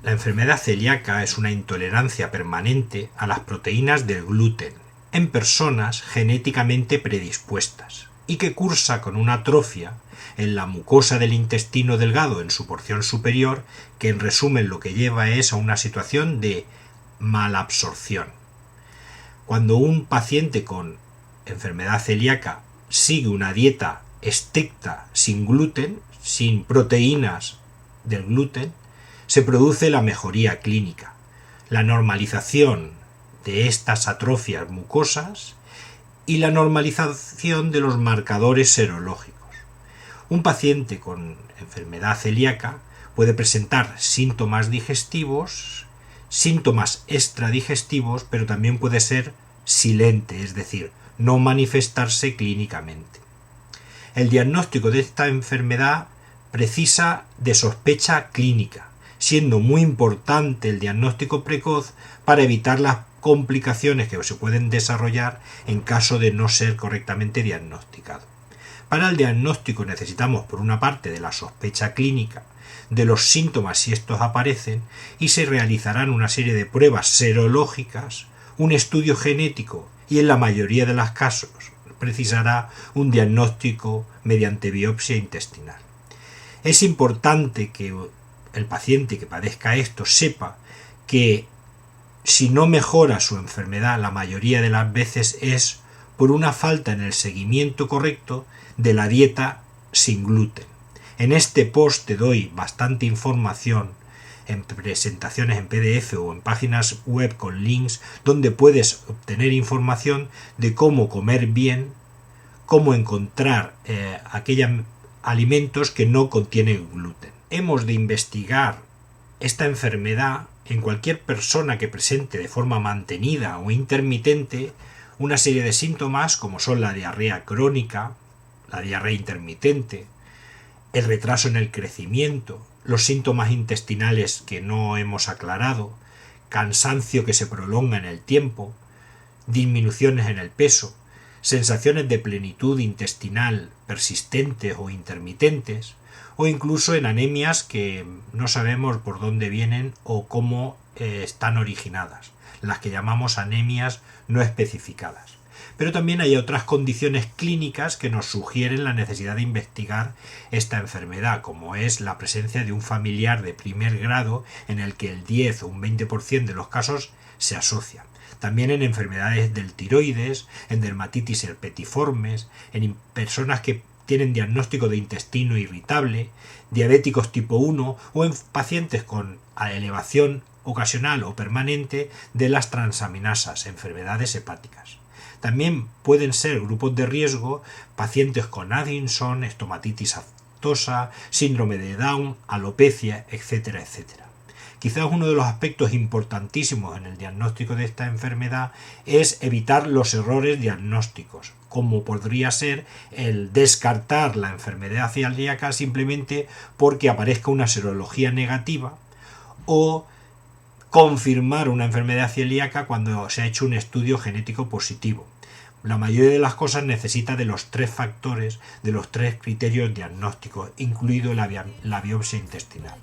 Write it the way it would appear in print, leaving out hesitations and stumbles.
La enfermedad celíaca es una intolerancia permanente a las proteínas del gluten en personas genéticamente predispuestas y que cursa con una atrofia en la mucosa del intestino delgado en su porción superior, que en resumen lo que lleva es a una situación de malabsorción. Cuando un paciente con enfermedad celíaca sigue una dieta estricta sin gluten, sin proteínas del gluten, se produce la mejoría clínica, la normalización de estas atrofias mucosas y la normalización de los marcadores serológicos. Un paciente con enfermedad celíaca puede presentar síntomas digestivos, síntomas extradigestivos, pero también puede ser silente, es decir, no manifestarse clínicamente. El diagnóstico de esta enfermedad precisa de sospecha clínica, siendo muy importante el diagnóstico precoz para evitar las complicaciones que se pueden desarrollar en caso de no ser correctamente diagnosticado. Para el diagnóstico necesitamos, por una parte, de la sospecha clínica, de los síntomas si estos aparecen, y se realizarán una serie de pruebas serológicas, un estudio genético y, en la mayoría de los casos, precisará un diagnóstico mediante biopsia intestinal. Es importante que el paciente que padezca esto sepa que si no mejora su enfermedad, la mayoría de las veces es por una falta en el seguimiento correcto de la dieta sin gluten. En este post te doy bastante información en presentaciones en PDF o en páginas web con links donde puedes obtener información de cómo comer bien, cómo encontrar aquellos alimentos que no contienen gluten. Hemos de investigar esta enfermedad en cualquier persona que presente de forma mantenida o intermitente una serie de síntomas como son la diarrea crónica, la diarrea intermitente, el retraso en el crecimiento, los síntomas intestinales que no hemos aclarado, cansancio que se prolonga en el tiempo, disminuciones en el peso, sensaciones de plenitud intestinal persistentes o intermitentes, o incluso en anemias que no sabemos por dónde vienen o cómo están originadas, las que llamamos anemias no especificadas. Pero también hay otras condiciones clínicas que nos sugieren la necesidad de investigar esta enfermedad, como es la presencia de un familiar de primer grado en el que el 10 o un 20% de los casos se asocia. También en enfermedades del tiroides, en dermatitis herpetiformes, en personas que tienen diagnóstico de intestino irritable, diabéticos tipo 1 o en pacientes con elevación ocasional o permanente de las transaminasas, enfermedades hepáticas. También pueden ser grupos de riesgo pacientes con Addison, estomatitis aftosa, síndrome de Down, alopecia, etcétera, etcétera. Quizás uno de los aspectos importantísimos en el diagnóstico de esta enfermedad es evitar los errores diagnósticos, como podría ser el descartar la enfermedad celíaca simplemente porque aparezca una serología negativa o confirmar una enfermedad celíaca cuando se ha hecho un estudio genético positivo. La mayoría de las cosas necesita de los 3 factores, de los 3 criterios diagnósticos, incluido la biopsia intestinal.